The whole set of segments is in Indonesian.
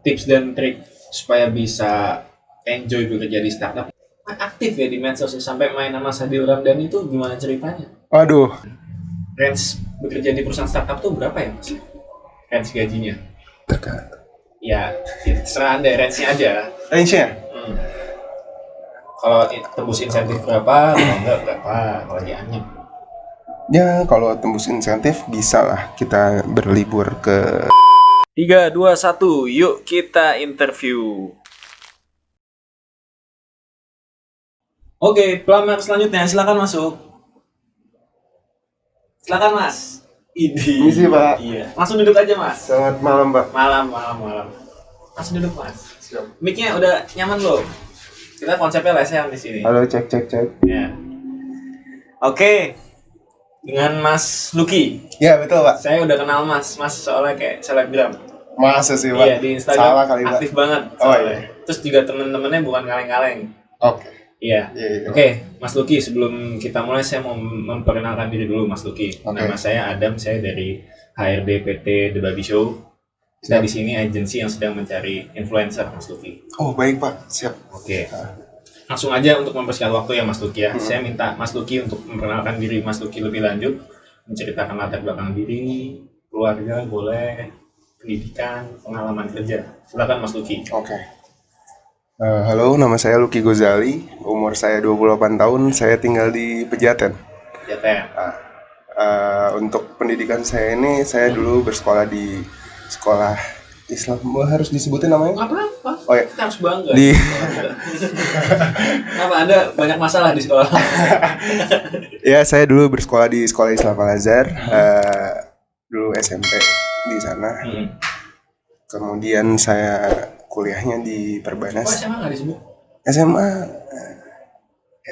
tips dan trik supaya bisa enjoy bekerja di startup. Aktif ya di medsos sampai main sama Sadil Ramdhani itu gimana ceritanya? Aduh, Range bekerja di perusahaan startup tuh berapa ya mas? Range gajinya? Ya, terserah anda, range-nya aja. range-nya? Kalau tembus insentif berapa, kalau enggak berapa, kalau dianyep. Ya, kalau tembus insentif bisa lah kita berlibur ke 3, 2, 1, yuk kita interview. Oke, pelamar selanjutnya silakan masuk. Silakan mas. Misi, Pak. Iya. Langsung duduk aja mas. Selamat malam, Pak. Malam. Langsung duduk mas. Mic-nya udah nyaman belum? Kita konsepnya lesehan di sini. Halo, cek. Ya. Oke. Dengan Mas Lucky. Ya, betul, Pak. Saya udah kenal Mas soalnya kayak selebgram. Masa sih, Pak? Iya, di Instagram. Salah kali, Pak. Aktif banget. Oh, iya. Terus juga temen-temennya bukan kaleng-kaleng. Oke. Iya. Iya. Oke, Mas Lucky, sebelum kita mulai saya mau memperkenalkan diri dulu Mas Lucky. Oke. Nama saya Adam, saya dari HRD PT The Baby Show. Kita di sini agensi yang sedang mencari influencer Mas Lucky. Oh, baik, Pak. Siap. Oke. Langsung aja untuk mempersingkat waktu ya Mas Lucky ya. Saya minta Mas Lucky untuk memperkenalkan diri Mas Lucky lebih lanjut, menceritakan latar belakang diri, keluarga, boleh, pendidikan, pengalaman kerja. Silakan Mas Lucky. Oke. Halo, nama saya Lucky Gozali. Umur saya 28 tahun. Saya tinggal di Pejaten. Pejaten. Untuk pendidikan saya ini, saya dulu bersekolah di sekolah Islam. Harus disebutin namanya? Nggak apa-apa. Oh ya. Kita harus bangga. Di Kenapa Anda banyak masalah di sekolah? Ya, saya dulu bersekolah di sekolah Islam Al-Azhar. Dulu SMP di sana. Kemudian saya kuliahnya di Kok Perbanas. SMA nggak disebut? SMA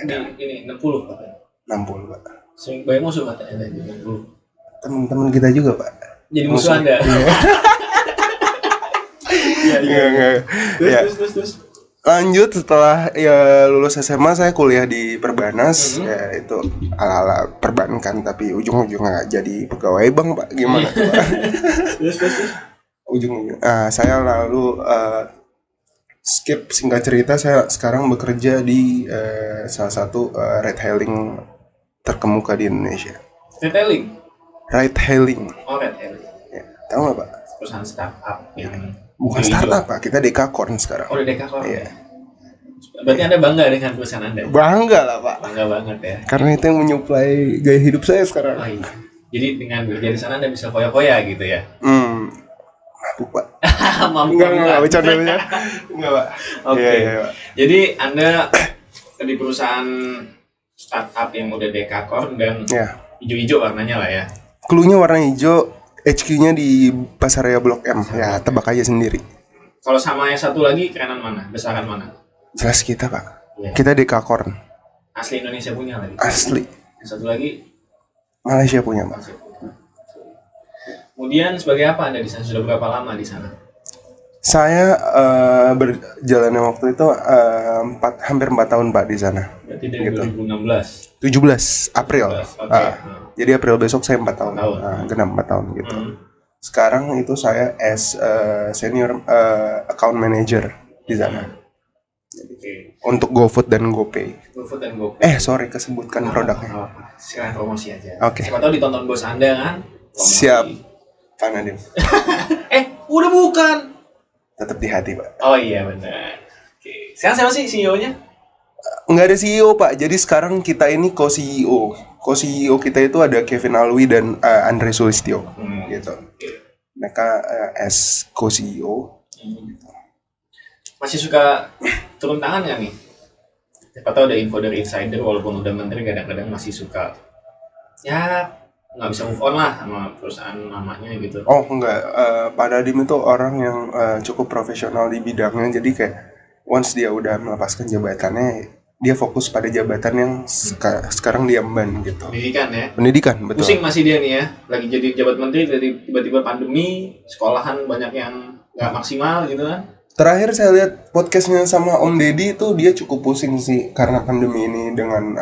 Ini 60 katanya. 60, Pak. Sering banyak musuh katanya dari 60. Teman-teman kita juga, Pak. Jadi musuh Anda. Iya. Terus. Lanjut setelah ya lulus SMA saya kuliah di Perbanas. Ya itu ala-ala perbankan tapi ujung-ujungnya jadi pegawai bank, Pak. Gimana tuh, Pak? Terus. Ujung-ujung. Saya lalu skip singkat cerita, saya sekarang bekerja di salah satu ride hailing terkemuka di Indonesia. Retailing. Ride hailing. Oh, retailing. Ya, tahu nggak, Pak? Perusahaan startup yang Bukan startup, Pak. Kita Dekakorn sekarang. Oh, udah Dekakorn. Iya. Berarti Anda bangga dengan perusahaan Anda? Bangga lah, Pak. Bangga banget ya. Karena itu yang menyuplai gaya hidup saya sekarang. Oh, iya. Jadi dengan bekerja di sana Anda bisa foya-foya gitu ya? Mabuk, Pak. Mampu. Enggak, bercanda. Enggak, Pak. Oke. Iya, Pak. Jadi Anda di perusahaan startup yang udah Dekakorn dan Ya. hijau-hijau warnanya lah ya. Cluenya warna hijau, HQ-nya di Pasaraya Blok M. Ya, tebak aja sendiri. Kalau sama yang satu lagi kerenan mana? Besaran mana? Jelas kita, Pak. Ya. Kita Dekakorn. Asli Indonesia punya lagi. Asli. Yang satu lagi Malaysia punya, Pak. Kemudian sebagai apa Anda di sana? Sudah berapa lama di sana? Saya berjalannya waktu itu hampir 4 tahun, Pak, di sana. Berarti dari Gitu. 2016. 17 April. Oke. Jadi April besok saya 4 tahun. Genap 4 tahun gitu. Sekarang itu saya as senior account manager di sana. Oke. Untuk GoFood dan GoPay. GoFood dan GoPay. Sorry kesebutkan produknya. Silakan promosi aja. Oke. Siapa tahu ditonton bos Anda kan? Promosi. Siap. Pak Nadiem. Udah bukan. Tetap di hati, Pak. Oh iya benar. Oke. Sekarang siapa sih CEO-nya? Nggak ada CEO, Pak. Jadi sekarang kita ini co-CEO. Co-CEO kita itu ada Kevin Alwi dan Andre Sulistyo. Gitu. Mereka as co-CEO. Masih suka turun tangan nggak nih? Siapa tahu ada info dari insider walaupun udah menteri kadang-kadang masih suka ya nggak bisa move on lah sama perusahaan namanya gitu. Oh enggak, Pak Nadiem itu orang yang cukup profesional di bidangnya. Jadi kayak once dia udah melepaskan jabatannya, dia fokus pada jabatan yang sekarang dia emban gitu. Pendidikan ya? Pendidikan, betul. Pusing masih dia nih ya, lagi jadi jabat menteri, tiba-tiba pandemi, sekolahan banyak yang nggak maksimal gitu kan. Terakhir saya lihat podcastnya sama Om Deddy itu dia cukup pusing sih karena pandemi ini dengan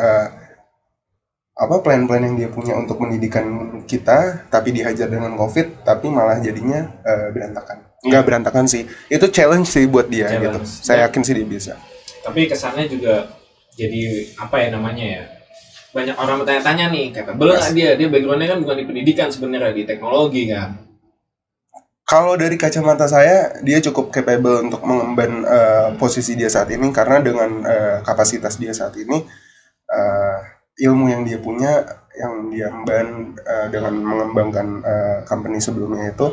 plan-plan yang dia punya untuk pendidikan kita, tapi dihajar dengan COVID, tapi malah jadinya berantakan. nggak berantakan sih. Itu challenge sih buat dia gitu. Saya yakin sih dia bisa. Tapi kesannya juga jadi apa ya namanya ya? Banyak orang bertanya-tanya nih, capable nggak dia backgroundnya kan bukan di pendidikan sebenarnya, di teknologi kan. Kalau dari kacamata saya, dia cukup capable untuk mengemban posisi dia saat ini karena dengan kapasitas dia saat ini, ilmu yang dia punya, yang dia emban dengan mengembangkan company sebelumnya itu,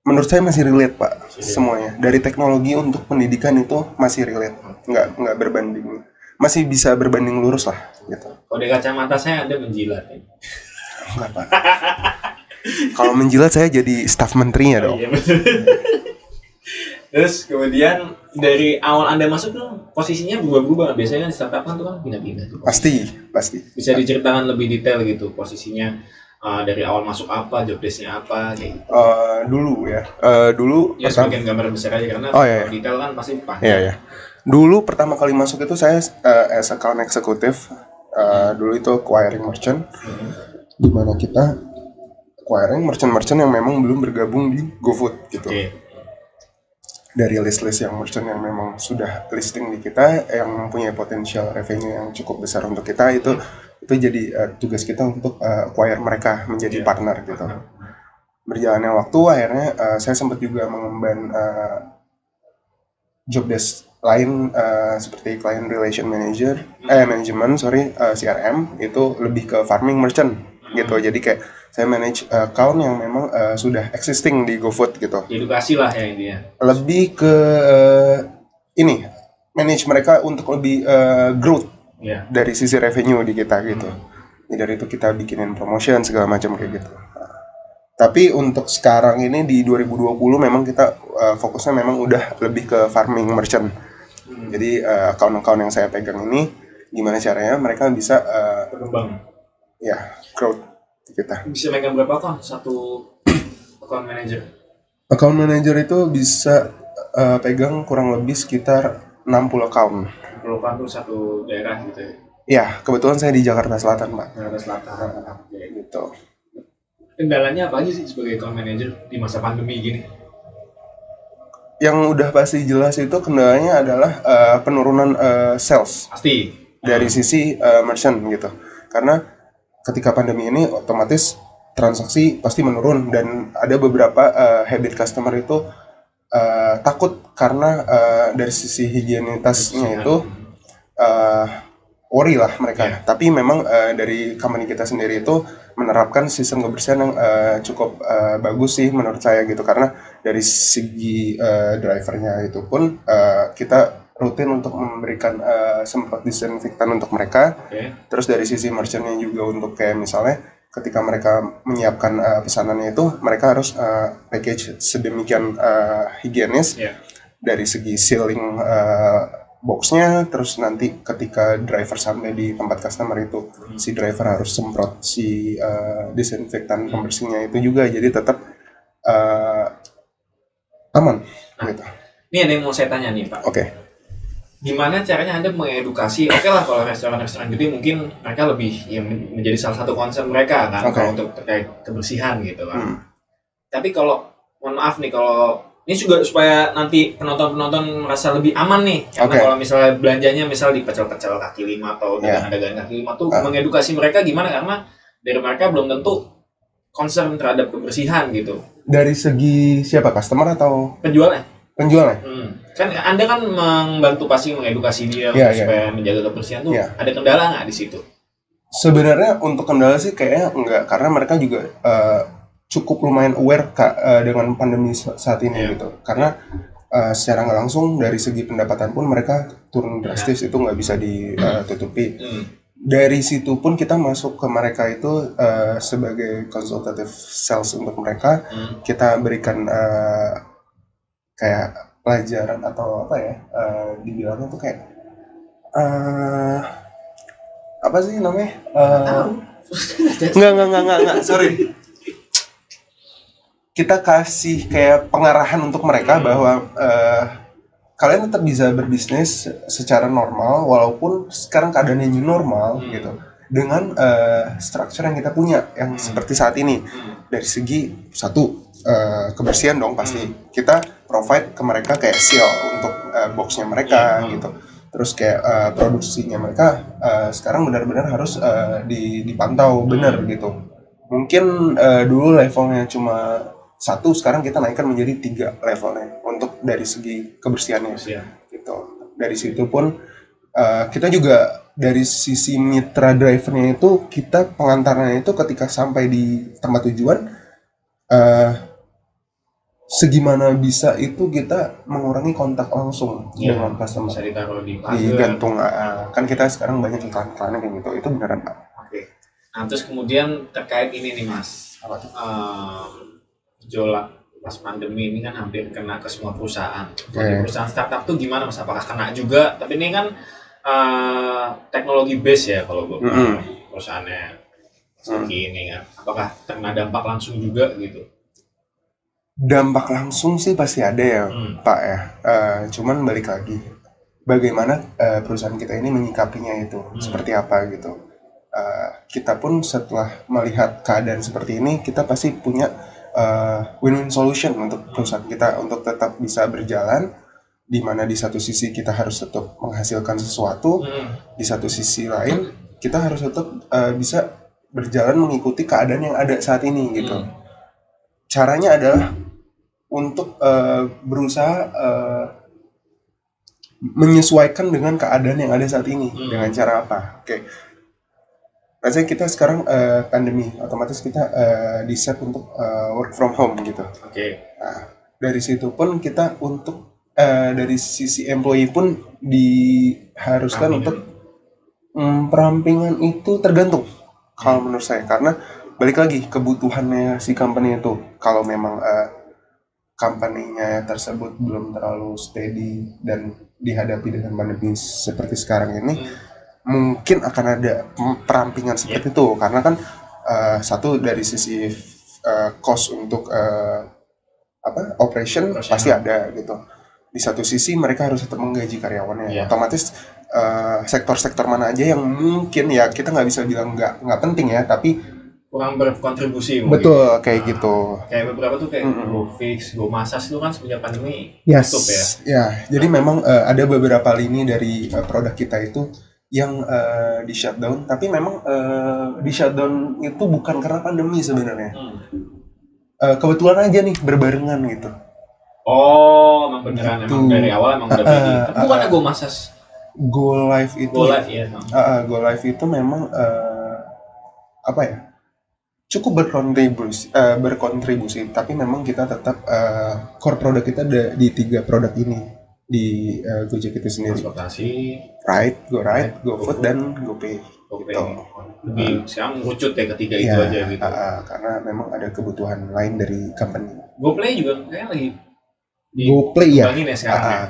menurut saya masih relate Pak, semuanya. Dari teknologi untuk pendidikan itu masih relate, nggak berbanding, masih bisa berbanding lurus lah gitu. Kalau dari kacamata saya Anda menjilat ya? Enggak Pak. Kalau menjilat saya jadi staf menterinya dong. Iya, terus kemudian dari awal Anda masuk tuh posisinya berubah-ubah. Biasanya kan di startup kan tuh kan pindah-pindah tuh. Pasti. Bisa diceritakan lebih detail gitu posisinya, dari awal masuk apa, job desk-nya apa kayak gitu. Dulu ya sebagian gambar besar aja karena detail kan pasti panjang. Iya. Dulu pertama kali masuk itu saya as account executive. Dulu itu acquiring merchant. Di mana kita acquiring merchant yang memang belum bergabung di GoFood gitu. Dari list-list yang merchant yang memang sudah listing di kita, yang mempunyai potensial revenue yang cukup besar untuk kita, itu jadi tugas kita untuk acquire mereka menjadi partner gitu. Berjalannya waktu akhirnya saya sempat juga mengemban job desk lain seperti client relation management, CRM, itu lebih ke farming merchant gitu. Jadi kayak saya manage account yang memang sudah existing di GoFood gitu. Edukasi lah ya intinya. Lebih ke manage mereka untuk lebih growth dari sisi revenue di kita gitu. Jadi dari itu kita bikinin promotion segala macam kayak gitu. Tapi untuk sekarang ini di 2020 memang kita fokusnya memang udah lebih ke farming merchant. Jadi account-account yang saya pegang ini gimana caranya mereka bisa berkembang. Ya, growth kita. Bisa megang berapa account satu account manager? Account manager itu bisa pegang kurang lebih sekitar 60 account. 60 account tuh satu daerah gitu ya? Ya, kebetulan saya di Jakarta Selatan, Pak. Jakarta Selatan. Gitu. Kendalanya apa aja sih sebagai account manager di masa pandemi gini? Yang udah pasti jelas itu kendalanya adalah penurunan sales. Pasti. Dari sisi merchant gitu. Karena ketika pandemi ini otomatis transaksi pasti menurun dan ada beberapa habit customer itu takut karena dari sisi higienitasnya itu worry lah mereka. Tapi memang dari company kita sendiri itu menerapkan sistem kebersihan yang cukup bagus sih menurut saya gitu, karena dari segi drivernya itu pun kita rutin untuk memberikan semprot disinfektan untuk mereka. Terus dari sisi merchantnya juga untuk kayak misalnya ketika mereka menyiapkan pesanannya itu mereka harus package sedemikian higienis dari segi sealing boxnya. Terus nanti ketika driver sampai di tempat customer itu si driver harus semprot si disinfektan pembersihnya itu juga, jadi tetap aman gitu. Ini ada yang mau saya tanya nih Pak. Oke. Gimana caranya Anda mengedukasi? Oke lah, kalau restoran-restoran gede mungkin mereka lebih yang menjadi salah satu concern mereka kan, kalau untuk terkait kebersihan gitu kan. Tapi kalau mohon maaf nih, kalau ini juga supaya nanti penonton merasa lebih aman nih, karena kalau misalnya belanjanya misal di pecel-pecel kaki lima atau dagangan kaki lima tuh mengedukasi mereka gimana, karena dari mereka belum tentu concern terhadap kebersihan gitu. Dari segi siapa, customer atau penjualnya? Kan Anda kan membantu pasti mengedukasi dia supaya menjaga kebersihan tuh. Ada kendala nggak di situ? Sebenarnya untuk kendala sih kayaknya enggak, karena mereka juga cukup lumayan aware dengan pandemi saat ini gitu. Karena secara nggak langsung dari segi pendapatan pun mereka turun drastis, itu nggak bisa ditutupi. Dari situ pun kita masuk ke mereka itu sebagai consultative sales untuk mereka. Kita berikan kayak pelajaran atau apa ya, dibilangnya tuh kayak apa sih namanya? Enggak, sorry. Kita kasih kayak pengarahan untuk mereka bahwa kalian tetap bisa berbisnis secara normal walaupun sekarang keadaannya new normal gitu, dengan structure yang kita punya yang seperti saat ini. Dari segi satu, kebersihan dong pasti. Kita provide ke mereka kayak seal untuk boxnya mereka gitu. Terus kayak produksinya mereka sekarang benar-benar harus dipantau benar gitu. Mungkin dulu levelnya cuma 1, sekarang kita naikkan menjadi 3 levelnya untuk dari segi kebersihannya gitu. Dari situ pun kita juga dari sisi mitra drivernya itu, kita pengantarnya itu ketika sampai di tempat tujuan segimana bisa itu kita mengurangi kontak langsung dengan customer. Bisa ditaruh di gantung. Kan kita sekarang banyak iklan-iklannya kayak gitu. Itu beneran Pak. Oke. Nah terus kemudian terkait ini nih Mas, gejolak pas pandemi ini kan hampir kena ke semua perusahaan. Perusahaan startup tuh gimana Mas? Apakah kena juga? Tapi ini kan teknologi base ya kalau gue perusahaannya seperti ini kan. Apakah kena dampak langsung juga gitu? Dampak langsung sih pasti ada ya Pak ya. Cuman balik lagi, bagaimana perusahaan kita ini menyikapinya itu seperti apa gitu. Kita pun setelah melihat keadaan seperti ini, kita pasti punya win-win solution untuk perusahaan kita untuk tetap bisa berjalan, di mana di satu sisi kita harus tetap menghasilkan sesuatu, di satu sisi lain kita harus tetap bisa berjalan mengikuti keadaan yang ada saat ini gitu. Caranya adalah untuk berusaha menyesuaikan dengan keadaan yang ada saat ini. Dengan cara apa? Oke. Rasanya kita sekarang pandemi, otomatis kita di-set untuk work from home gitu. Nah, dari situ pun kita untuk dari sisi employee pun diharuskan untuk perampingan itu tergantung kalau menurut saya, karena balik lagi kebutuhannya si company itu. Kalau memang company-nya tersebut belum terlalu steady dan dihadapi dengan pandemi seperti sekarang ini, mungkin akan ada perampingan seperti itu, karena kan satu dari sisi cost untuk operation pasti ada gitu. Di satu sisi mereka harus tetap menggaji karyawannya. Otomatis sektor-sektor mana aja yang mungkin ya kita nggak bisa bilang nggak penting ya, tapi kurang berkontribusi mungkin. Betul, kayak gitu. Kayak beberapa tuh kayak GoFix, GoMasas itu kan semenjak pandemi tutup ya. Ya, jadi memang ada beberapa lini dari produk kita itu yang di shutdown, tapi memang di shutdown itu bukan karena pandemi sebenarnya. Kebetulan aja nih berbarengan gitu. Oh, emang beneran gitu. Emang dari awal emang udah begini. Tapi bukan GoMasas. Go Live itu. Go Live itu memang apa ya? Cukup berkontribusi, tapi memang kita tetap core produk kita ada di 3 produk ini di Gojek itu sendiri. Transportasi, Ride, GoFood, dan GoPay. Lebih sekarang mengerucut ya ketiga itu aja gitu. Karena memang ada kebutuhan lain dari company. GoPlay juga kayak lagi GoPlay ya.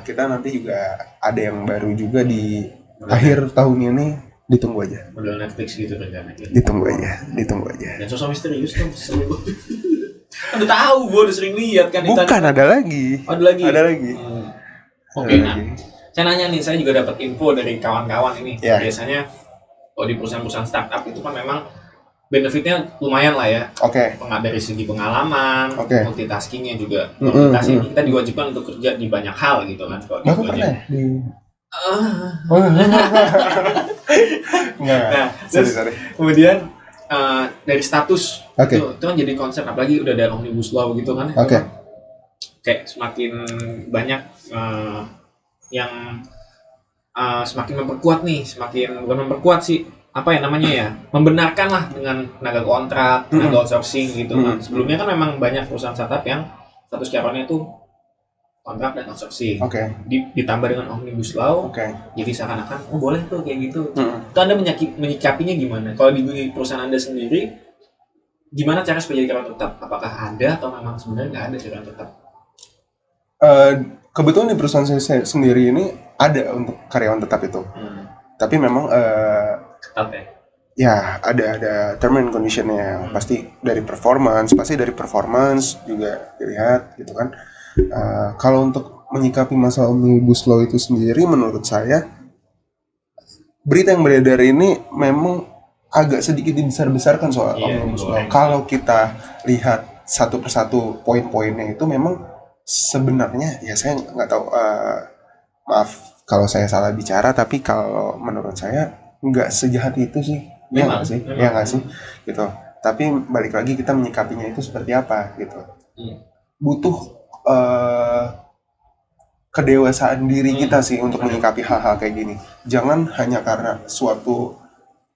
Kita nanti juga ada yang baru juga di akhir tahun ini. Ditunggu aja. Model Netflix gitu rencananya. Ditunggu aja. Dan sosok misterius kan seru. Udah tahu, gue udah sering lihat kan. Bukan, ada lagi. Ada lagi. Oke, nah. Saya nanya nih, saya juga dapat info dari kawan-kawan ini. Biasanya kalau di perusahaan-perusahaan startup itu kan memang benefitnya lumayan lah ya. Dari segi pengalaman, multitaskingnya juga. Multitasking kita diwajibkan untuk kerja di banyak hal gitu kan. Aku pernah terus kemudian dari status itu kan jadi concern, apalagi udah ada omnibus law gitu kan. Kayak semakin banyak yang semakin memperkuat nih, bukan memperkuat sih, apa ya namanya ya, membenarkan lah dengan tenaga kontrak, tenaga outsourcing gitu kan. Sebelumnya kan memang banyak perusahaan startup yang status karyawannya itu kontrak dan outsourcing, ditambah dengan omnibus law, jadi seakan-akan boleh tuh kayak gitu. Itu Anda menyikapinya gimana? Kalau di perusahaan Anda sendiri, gimana cara supaya jadi karyawan tetap? Apakah ada atau memang sebenarnya nggak ada karyawan tetap? Kebetulan di perusahaan saya sendiri ini ada untuk karyawan tetap itu, tapi memang ketat ya? Ya ada term and conditionnya. Pasti dari performance juga dilihat gitu kan. Kalau untuk menyikapi masalah omnibus law itu sendiri, menurut saya berita yang beredar ini memang agak sedikit dibesar-besarkan soal omnibus law. Kalau kita lihat satu persatu poin-poinnya itu memang sebenarnya ya saya nggak tahu, maaf kalau saya salah bicara, tapi kalau menurut saya nggak sejahat itu sih. Ya nggak sih, ya nggak sih, gitu. Tapi balik lagi kita menyikapinya itu seperti apa gitu. Butuh kedewasaan diri kita sih untuk menyikapi hal-hal kayak gini. Jangan hanya karena suatu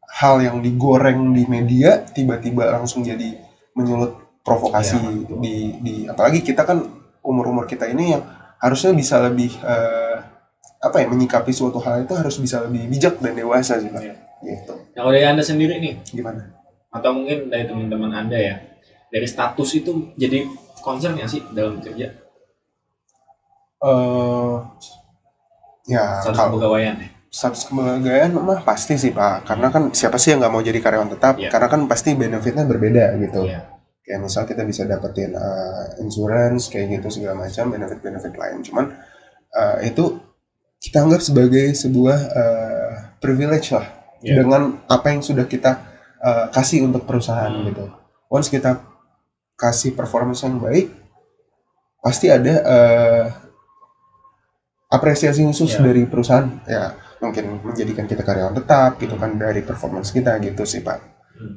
hal yang digoreng di media tiba-tiba langsung jadi menyulut provokasi di apalagi kita kan umur-umur kita ini yang harusnya bisa lebih menyikapi suatu hal itu harus bisa lebih bijak dan dewasa sih Pak. Gitu. Nah, dari Anda sendiri nih, gimana? Atau mungkin dari teman-teman Anda ya, dari status itu jadi concern nggak sih dalam kerja? Ya status kepegawaian ya? Status kepegawaian mah pasti sih Pak, karena kan siapa sih yang nggak mau jadi karyawan tetap, karena kan pasti benefitnya berbeda gitu. Kayak misal kita bisa dapetin insurance kayak gitu segala macam, benefit-benefit lain, cuman itu kita anggap sebagai sebuah privilege lah, dengan apa yang sudah kita kasih untuk perusahaan gitu. Once kita kasih performance yang baik, pasti ada apresiasi khusus dari perusahaan, ya mungkin menjadikan kita karyawan tetap gitu kan, dari performance kita gitu sih Pak.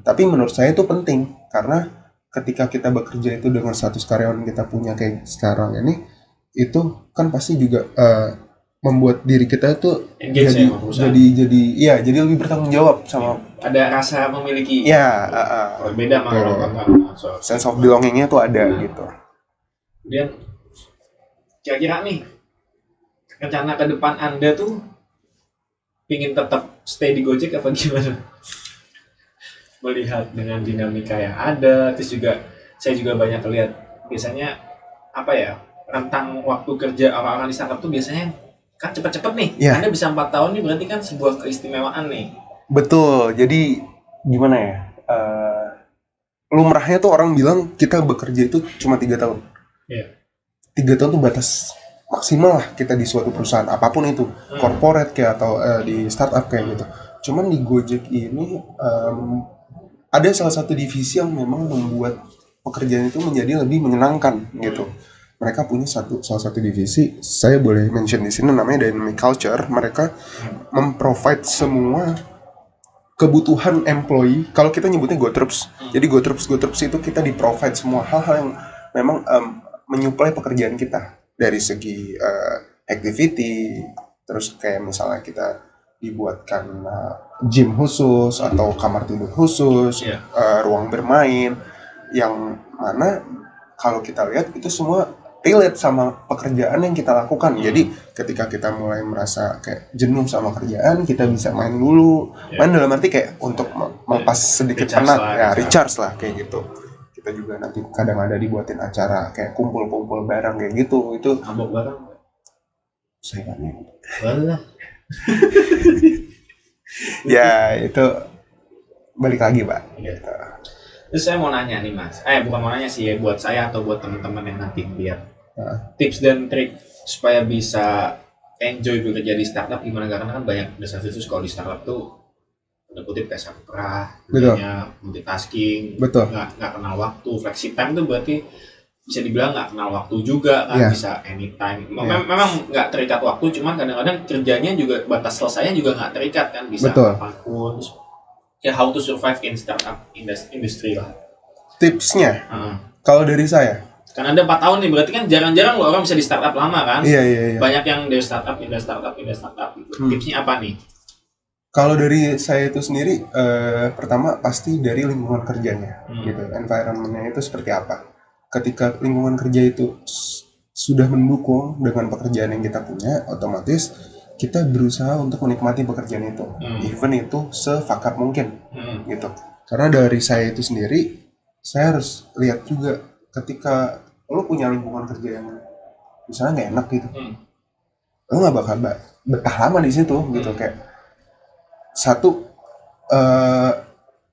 Tapi menurut saya itu penting, karena ketika kita bekerja itu dengan status karyawan kita punya kayak sekarang ini, itu kan pasti juga membuat diri kita itu jadi lebih bertanggung jawab sama, ada rasa memiliki beda sense of belongingnya tuh ada gitu. Kemudian kira-kira nih rencana ke depan Anda tuh pingin tetap stay di Gojek apa gimana? Melihat dengan dinamika yang ada, terus juga saya juga banyak lihat biasanya rentang waktu kerja orang-orang di startup tuh biasanya kan cepet-cepet nih. Anda bisa 4 tahun nih, berarti kan sebuah keistimewaan nih. Betul, jadi gimana ya, lumrahnya tuh orang bilang kita bekerja itu cuma 3 tahun. 3 tahun tuh batas maksimal lah kita di suatu perusahaan apapun itu, corporate kayak atau di startup kayak gitu. Cuman di Gojek ini ada salah satu divisi yang memang membuat pekerjaan itu menjadi lebih menyenangkan gitu. Mereka punya salah satu divisi, saya boleh mention di sini, namanya Dynamic Culture. Mereka memprovide semua kebutuhan employee. Kalau kita nyebutnya GoTroops. Jadi GoTroops itu kita di-provide semua hal-hal yang memang menyuplai pekerjaan kita. Dari segi activity, terus kayak misalnya kita dibuatkan gym khusus atau kamar tidur khusus, ruang bermain, yang mana kalau kita lihat itu semua relate sama pekerjaan yang kita lakukan. Jadi ketika kita mulai merasa kayak jenuh sama kerjaan, kita bisa main dulu. Main dalam arti kayak untuk melepas sedikit penat, recharge lah kayak gitu. Kita juga nanti kadang ada dibuatin acara kayak kumpul-kumpul bareng kayak gitu. Itu mabok bareng? Saya kan ya. Walah. Ya itu balik lagi Pak. Gitu. Terus saya mau nanya nih Mas, bukan mau nanya sih ya, buat saya atau buat teman-teman yang nanti lihat tips dan trik supaya bisa enjoy bekerja di startup gimana? Karena kan banyak desas-desus kalau di startup tuh udah kutip kayak sampah, multitasking, nggak kenal waktu, flexi time tuh berarti bisa dibilang nggak kenal waktu juga kan, bisa anytime. Memang nggak terikat waktu, cuman kadang-kadang kerjanya juga batas selesainya juga nggak terikat kan, bisa kapanpun. Ya how to survive in startup industry lah. Tipsnya, kalau dari saya, kan Anda 4 tahun nih, berarti kan jarang-jarang loh orang bisa di startup lama kan. Iya. Banyak yang dari startup gitu. Tipsnya apa nih? Kalau dari saya itu sendiri, pertama pasti dari lingkungan kerjanya, gitu. Environment-nya itu seperti apa. Ketika lingkungan kerja itu sudah mendukung dengan pekerjaan yang kita punya, otomatis kita berusaha untuk menikmati pekerjaan itu, even itu sefakat mungkin, gitu. Karena dari saya itu sendiri, saya harus lihat juga ketika lo punya lingkungan kerja yang misalnya nggak enak gitu, lo nggak bakal betah lama di situ, gitu. Kayak satu,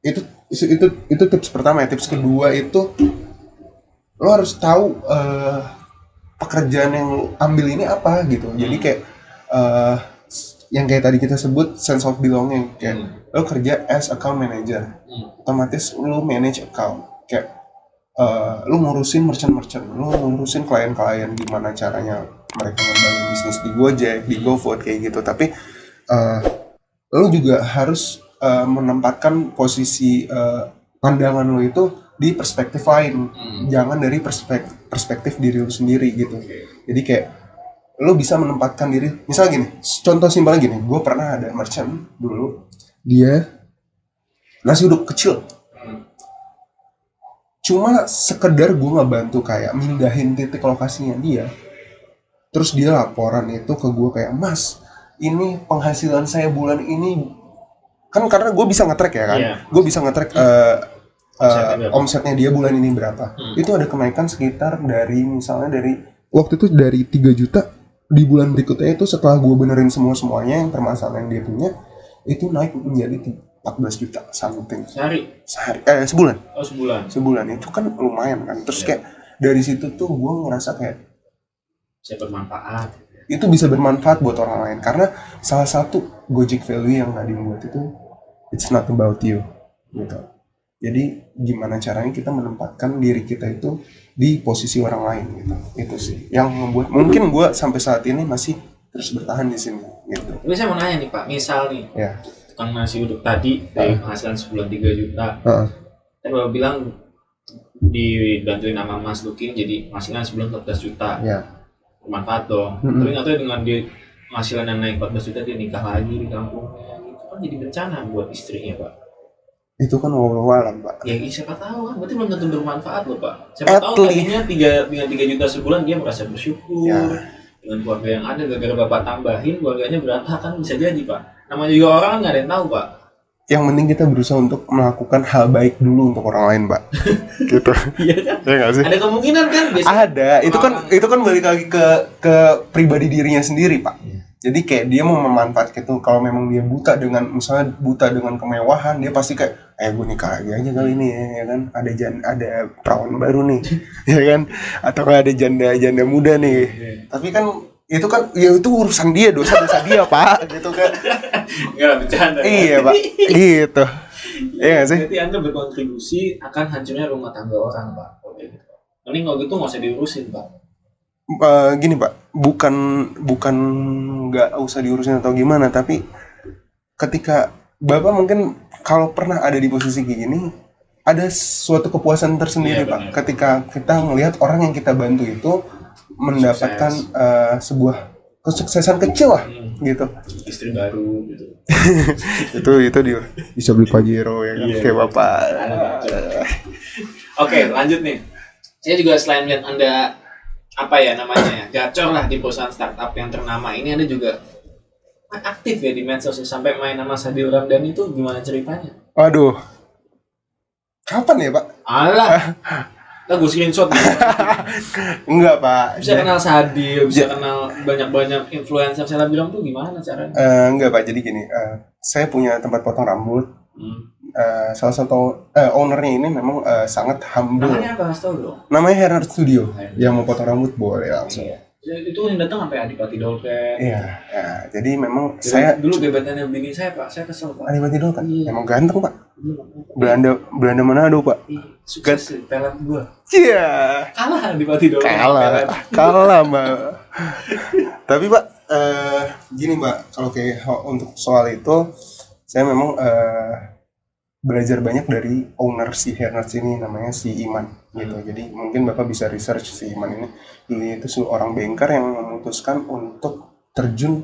itu tips pertama ya. Tips kedua itu lo harus tahu pekerjaan yang lo ambil ini apa gitu. Jadi kayak yang kayak tadi kita sebut sense of belonging, kayak lo kerja as account manager, otomatis lo manage account. Kayak lu ngurusin merchant, lu ngurusin klien-klien gimana caranya mereka membangun bisnis di Gojek, di GoFood kayak gitu. Tapi lu juga harus menempatkan posisi pandangan lu itu di perspektif lain, jangan dari perspektif diri lu sendiri gitu. Jadi kayak lu bisa menempatkan diri, misalnya gini, contoh simpelnya gini, gue pernah ada merchant dulu, dia nasi uduk kecil, cuma sekedar gue ngebantu kayak mindahin titik lokasinya dia, terus dia laporan itu ke gue kayak, Mas, ini penghasilan saya bulan ini, kan karena gue bisa nge-track ya kan, gue bisa nge-track omsetnya dia bulan ini berapa. Itu ada kenaikan sekitar dari misalnya dari waktu itu dari 3 juta di bulan berikutnya itu setelah gue benerin semuanya yang permasalahan yang dia punya itu naik menjadi 14 juta something. Sehari? Sebulan. Oh, sebulan itu kan lumayan kan. Terus kayak dari situ tuh gue ngerasa kayak saya bermanfaat. Itu bisa bermanfaat buat orang lain karena salah satu Gojek value yang Nadiem buat itu it's not about you gitu. Jadi gimana caranya kita menempatkan diri kita itu di posisi orang lain gitu. Itu sih yang membuat mungkin gue sampai saat ini masih terus bertahan di sini gitu. Tapi saya mau nanya nih Pak, misal nih tukang nasi uduk tadi dari penghasilan sebulan 3 juta. Saya baru bilang dibantuin sama Mas Lukin jadi penghasilan sebulan 14 juta. Bermanfaat dong. Tapi nggak tahu dengan dia penghasilan yang naik 14 juta dia nikah lagi di kampungnya. Itu kan jadi bencana buat istrinya Pak. Itu kan wawalan Pak. Ya siapa tahu kan, berarti belum tentu bermanfaat loh Pak. Siapa tahu tadinya dengan 3 juta sebulan dia merasa bersyukur dengan keluarga yang ada, gara-gara Bapak tambahin keluarganya berantakan, bisa jadi Pak. Namanya juga orang kan nggak ada yang tahu Pak. Yang penting kita berusaha untuk melakukan hal baik dulu untuk orang lain Pak. Gitu. Iya kan? Ya nggak sih? Ada kemungkinan kan? Ada. Itu kan balik lagi ke pribadi dirinya sendiri Pak. Jadi kayak dia mau memanfaatkan itu. Kalau memang dia buta dengan kemewahan, dia pasti kayak gue nikah lagi aja kali ini ya kan, ada perawan baru nih ya kan, atau ada janda muda nih. Tapi kan itu kan ya itu urusan dia, dosa dia Pak gitu kan. Enggak bercanda. Iya Pak gitu. Iya nggak sih? Berarti Anda berkontribusi akan hancurnya rumah tangga orang Pak. Mending kalau gitu nggak usah diurusin Pak. Gini Pak, bukan nggak usah diurusin atau gimana, tapi ketika Bapak mungkin kalau pernah ada di posisi kayak gini, ada suatu kepuasan tersendiri Pak. Ketika kita melihat orang yang kita bantu itu mendapatkan sebuah kesuksesan kecil lah gitu. Istri baru gitu. itu dia bisa beli Pajero ya kan, kayak Bapak. Oke, lanjut nih. Saya juga selain lihat Anda gacor lah di perusahaan startup yang ternama ini, Anda juga aktif ya di medsos sampai main sama Sadil Ramdhani, itu gimana ceritanya? Waduh, kapan ya Pak? Alah, gue screenshot. Enggak Pak. Bisa kenal Sadil, bisa kenal banyak influencer selebgram tuh gimana caranya? Enggak Pak, jadi gini, saya punya tempat potong rambut. Salah satu ownernya ini memang sangat humble. Namanya apa? Mas tahu dong. Namanya Herard Studio. Yang mau potong rambut boleh langsung. Iya. Itu yang datang sampai Adipati Dolken. Iya. Ya, jadi memang saya dulu gebetannya bini saya Pak, saya kesel Pak. Adipati Dolken. Emang ganteng Pak. Belanda Manado Pak. Sukses sih, pelet gua. Iya. Kalah Adipati Dolken. Kalah Mbak. Tapi Pak, gini Mbak, kalau kayak untuk soal itu, saya memang belajar banyak dari owner si Herard ini, namanya si Iman gitu. Jadi mungkin Bapak bisa research si Iman ini. Dulu itu seorang banker yang memutuskan untuk terjun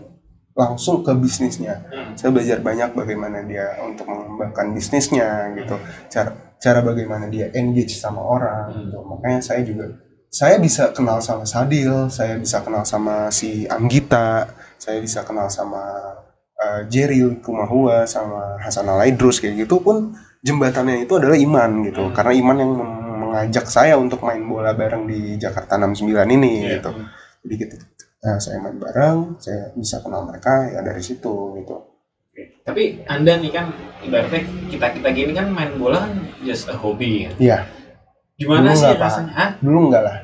langsung ke bisnisnya. Saya belajar banyak bagaimana dia untuk mengembangkan bisnisnya gitu. Cara bagaimana dia engage sama orang gitu. Makanya saya bisa kenal sama Sadil, saya bisa kenal sama si Anggita, saya bisa kenal sama Jeril Kumahua sama Hasan Alaidrus kayak gitu, pun jembatannya itu adalah Iman gitu. Karena Iman yang mengajak saya untuk main bola bareng di Jakarta 69 ini gitu. Jadi gitu. Saya main bareng, saya bisa kenal mereka ya dari situ gitu. Tapi Anda nih kan ibaratnya kita gini kan main bola kan just a hobby kan. Iya. Gimana dulu sih rasanya? Hah? Dulu enggak lah.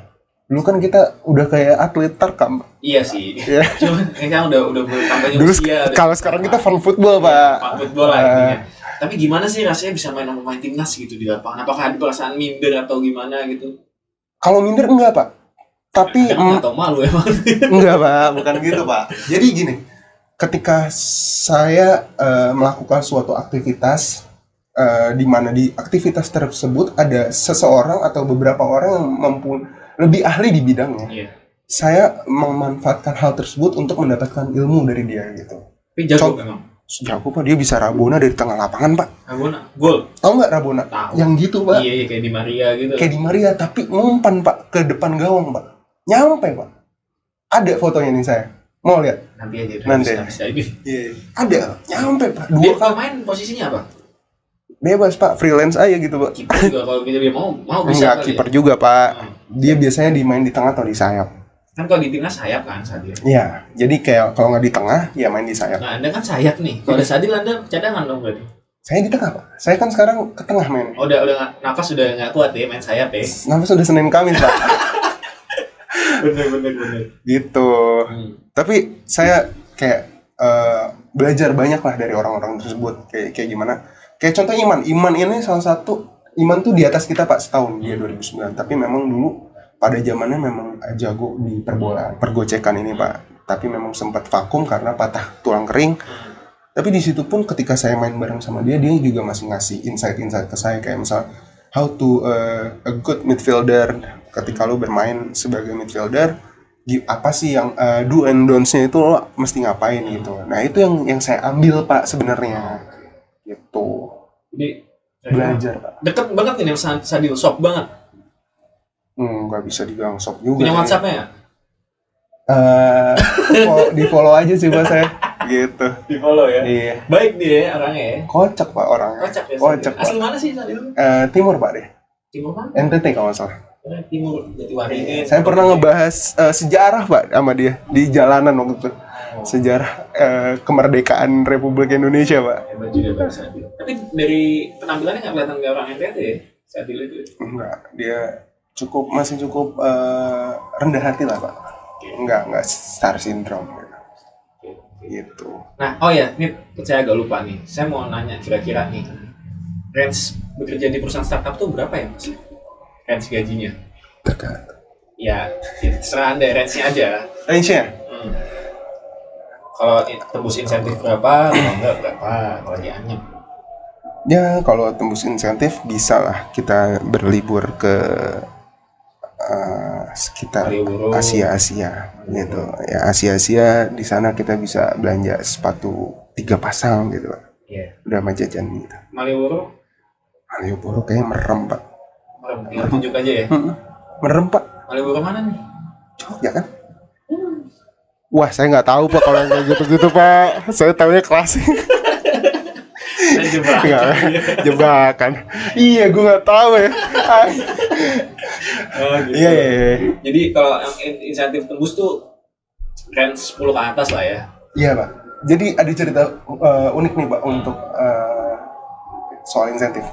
Dulu kan kita udah kayak atlet tarkam. Iya sih. Yeah. Cuman kan udah bertambahnya usia. Kalau sekarang kita fun football Pak. Fun football lah intinya. Tapi gimana sih rasanya bisa main sama pemain timnas gitu di lapangan? Apakah ada perasaan minder atau gimana gitu? Kalau minder enggak pak, tapi Nggak tahu malu emang. enggak pak, bukan gitu pak. Jadi gini, ketika saya melakukan suatu aktivitas, di mana di aktivitas tersebut ada seseorang atau beberapa orang yang lebih ahli di bidangnya, saya memanfaatkan hal tersebut untuk mendapatkan ilmu dari dia gitu. Tapi jago memang. Jago pak, dia bisa Rabona dari tengah lapangan pak. Rabona, gol. Tahu nggak Rabona? Tahu. Yang gitu pak. Iya kayak Di Maria gitu. Kayak Di Maria, tapi ngumpan pak ke depan gawang pak. Nyampe pak. Ada fotonya nih saya. Mau lihat? Nanti aja. Nanti. Iya. Ada, nyampe pak. Dia kalau main posisinya apa? Bebas pak, freelance aja gitu pak. Kiper juga kalau dia mau bisa. Enggak, kiper juga pak. Dia biasanya dimain di tengah atau di sayap. Kan kalau di timnas sayap kan Sadil. Iya, jadi kayak kalau nggak di tengah, ya main di sayap. Nah, Anda kan sayap nih. Kalau ada Sadil Anda cadangan dong berarti. Saya di tengah pak. Saya kan sekarang ke tengah main. Oh, udah nafas sudah nggak kuat ya main sayap ya. Nafas sudah Senin Kamis pak. bener. Gitu. Tapi saya kayak belajar banyak lah dari orang-orang tersebut. Kayak gimana? Kayak contoh Iman ini salah satu. Iman tuh di atas kita pak setahun, dia 2009. Tapi memang dulu pada zamannya memang jago di pergocekan ini pak. Tapi memang sempat vakum karena patah tulang kering. Tapi di situ pun ketika saya main bareng sama dia juga masih ngasih insight ke saya, kayak misal how to a good midfielder. Ketika lo bermain sebagai midfielder, apa sih yang do and don'ts-nya itu lo mesti ngapain gitu. Nah itu yang saya ambil pak sebenarnya gitu. Jadi belajar pak. Deket banget nih sama Sadil, sok banget. Nggak bisa dibilang sok juga. Punya WhatsApp-nya ya? Di follow aja sih pak saya gitu. Di follow ya? Iya. Baik dia orangnya ya? Kocak pak orangnya. Kocak ya? Asli mana sih Sadil? Timur pak deh. Timur mana? NTT kalau nggak salah. Timur, Jatiwaringin. Saya pernah ngebahas sejarah pak sama dia di jalanan waktu itu. Sejarah kemerdekaan Republik Indonesia pak. Hebat juga Pak Sadil. Tapi dari penampilannya nggak kelihatan kayak orang NTT ya? Sadil itu? Enggak, dia masih cukup rendah hati lah pak. Enggak star syndrome gitu. Nah, oh ya, ini saya agak lupa nih. Saya mau nanya kira-kira nih, range bekerja di perusahaan startup tuh berapa ya mas? Range gajinya? Tergantung. Ya, terserah Anda, range-nya aja. Range-nya? Kalau tembus insentif berapa, kalau enggak berapa, kalau dianyam? Ya, kalau tembus insentif bisa lah kita berlibur ke sekitar Asia gitu. Ya Asia di sana kita bisa belanja sepatu 3 pasang gitu pak. Udah sama jajan gitu. Malioboro kayaknya merem pak. Tinggal tunjuk aja ya. Merem pak. Malioboro mana nih? Jogja kan? Wah saya nggak tahu pak kalau yang kayak gitu pak. Saya tahunya klasik. Jebakan. Iya gue nggak tahu ya. Gitu. Iya. Jadi kalau insentif tembus tuh range 10 ke atas lah ya. Iya pak. Jadi ada cerita unik nih pak untuk soal insentif.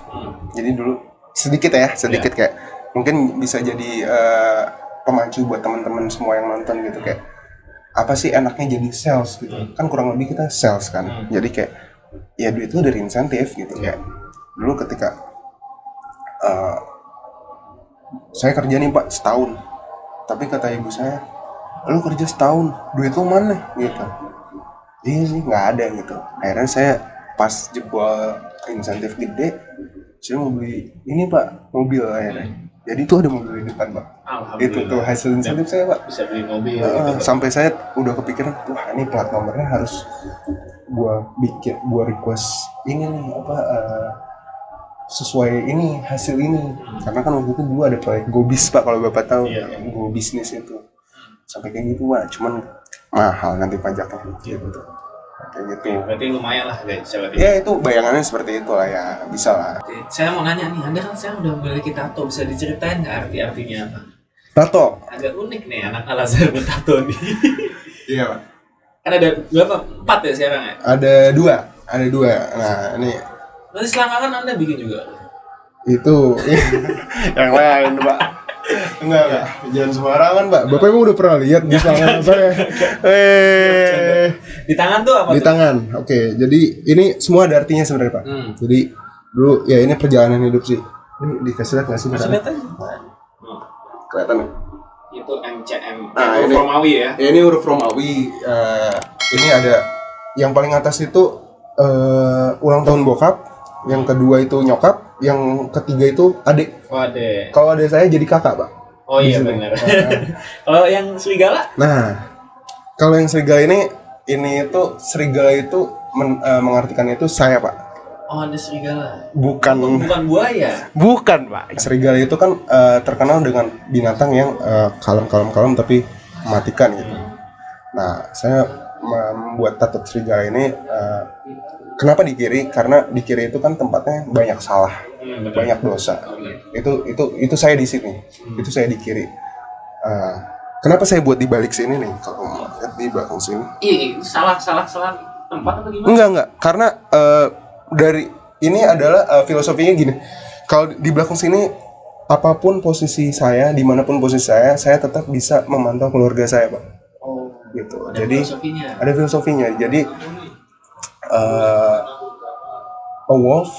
Jadi dulu sedikit kayak mungkin bisa jadi pemacu buat teman-teman semua yang nonton gitu, kayak apa sih enaknya jadi sales gitu. Kan kurang lebih kita sales kan. Jadi kayak ya duit itu dari insentif gitu. Kayak dulu ketika saya kerja nih pak setahun, tapi kata ibu saya, lu kerja setahun duit lu mana gitu. Iya sih nggak ada gitu. Akhirnya saya pas jebol insentif gede, saya mau beli ini pak, mobil akhirnya. Jadi itu ada mobil di depan pak. Itu tuh hasil insentif saya pak. Bisa beli mobil. Sampai saya udah kepikiran, wah ini plat nomornya harus gua request ini nih apa sesuai ini hasil ini. Karena kan waktu itu dulu ada proyek Gobis pak, kalau bapak tahu Go bisnis itu. Sampai kayak gitu pak, cuman mahal nanti pajaknya gitu. Kayak gitu. Berarti lumayan lah guys. Ya itu bayangannya seperti itu lah ya, bisa lah. Saya mau nanya nih, Anda kan sekarang udah memiliki tato, bisa diceritain nggak artinya apa? Tato? Agak unik nih anak Al-Azhar bertato nih. Iya pak. Kan ada berapa? 4 ya sekarang ya? Ada dua. Nah ini. Nanti selangkangan Anda bikin juga? Itu yang lain pak. Enggak. Jangan sembarangan, Pak. Bapak emang udah pernah lihat di tangan saya? Di tangan tuh apa Di tuh? tangan. Oke, jadi ini semua ada artinya sebenarnya, Pak. Jadi dulu ya ini perjalanan hidup sih. Ini dikasih lihat nggak sih? Masih lihat aja. Kelihatan ya? Itu MCM. Nah, huruf ini- Romawi ya. Ya, ini huruf Romawi. Ini ada yang paling atas itu ulang tahun bokap, yang kedua itu nyokap, yang ketiga itu adik. Oh, ada. Kalau adik saya jadi kakak, Pak. Oh iya Di sini. benar. Kalau yang serigala? Nah, kalau yang serigala ini itu serigala itu mengartikan itu saya, Pak. Oh, ada serigala. Bukan, Bukan buaya. Pak. Serigala itu kan terkenal dengan binatang yang kalem tapi mematikan gitu. Nah, saya membuat tato serigala ini kenapa di kiri? Karena di kiri itu kan tempatnya banyak salah, banyak dosa. Itu saya di sini. Itu saya di kiri. Kenapa saya buat di balik sini nih? Kalau mau lihat di belakang sini. Iya, salah tempat atau gimana? Enggak. Karena dari ini adalah filosofinya gini. Kalau di belakang sini, apapun posisi saya, dimanapun posisi saya tetap bisa memantau keluarga saya, Pak. Oh, Gitu. ada Jadi filosofinya. ada filosofinya. Jadi a wolf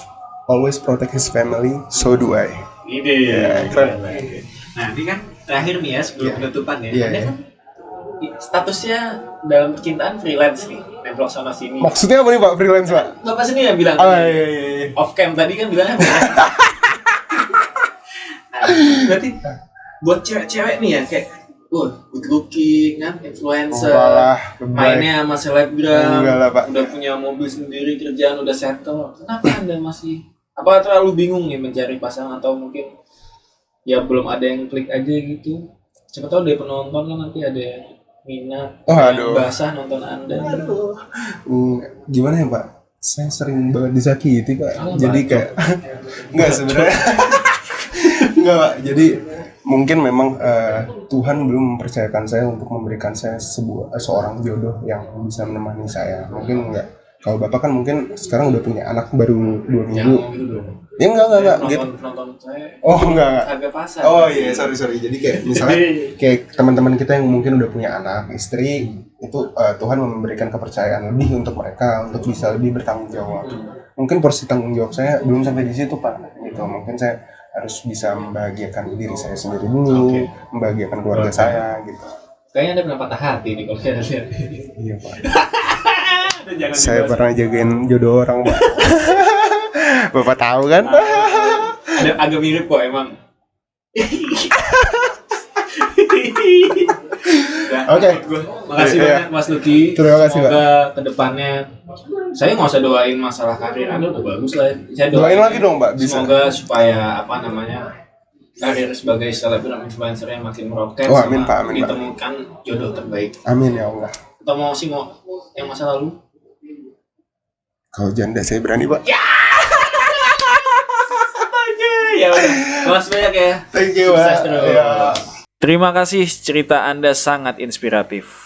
always protect his family, so do I. Ide. keren. Nah, ini kan terakhir nih ya sebelum penutupan ya. Iya, Anda iya. kan statusnya dalam percintaan freelance nih, nemplok sana sini. Maksudnya apa nih, Pak? Freelance, Pak? Bapak sendiri yang bilang Oh, tadi. iya. Off cam tadi kan bilangnya freelance. Nah, berarti buat cewek-cewek nih ya kayak good looking kan, influencer, Walah, mainnya sama selebgram, Enggak lah, Pak. udah punya mobil sendiri, kerjaan udah settle. Kenapa Anda masih apa terlalu bingung nih mencari pasangan atau mungkin ya belum ada yang klik aja gitu? Siapa tahu dari penonton kan nanti ada yang minat, Oh, yang aduh. basah nonton Anda. Gimana ya, Pak? Saya sering banget disakiti, Pak. Oh, Jadi bacot. kayak enggak sebenarnya. Enggak, Pak. Jadi mungkin memang Tuhan belum mempercayakan saya untuk memberikan saya seorang jodoh yang bisa menemani saya. Mungkin enggak. Kalau Bapak kan mungkin sekarang udah punya anak baru 2 minggu. Jangan gitu dong. Ya enggak gitu. Nonton saya. Oh, enggak. Harga pasar. Oh iya, sorry. Jadi kayak misalnya kayak teman-teman kita yang mungkin udah punya anak, istri, itu Tuhan memberikan kepercayaan lebih untuk mereka untuk bisa lebih bertanggung jawab. Mungkin porsi tanggung jawab saya belum sampai di situ, Pak. Gitu. Mungkin saya harus bisa membahagiakan diri saya sendiri dulu, Oke. membahagiakan keluarga saya gitu. Kayaknya Anda pernah patah hati nih kalau saya lihat. Iya, Pak. Jangan Saya dibahas. pernah jagain jodoh orang, Pak. Bapak tahu kan? Ada agak mirip kok emang. Oke. Makasih Iya. banyak Mas Lucky. Terima kasih, Pak. Semoga kedepannya saya nggak usah doain masalah karir Anda udah bagus lah. Saya Doain lagi dong, Pak. Bisa. Semoga supaya apa namanya karir sebagai selebgram influencer yang makin meroket. Oh, amin, sama Pak, amin, Pak. ditemukan jodoh terbaik. Amin ya Allah. Atau mau yang masa lalu? Kalau janda saya berani, Pak. Ya udah. Makasih banyak ya. Thank you, Sukses Pak. terus. Ya. Terima kasih, cerita Anda sangat inspiratif.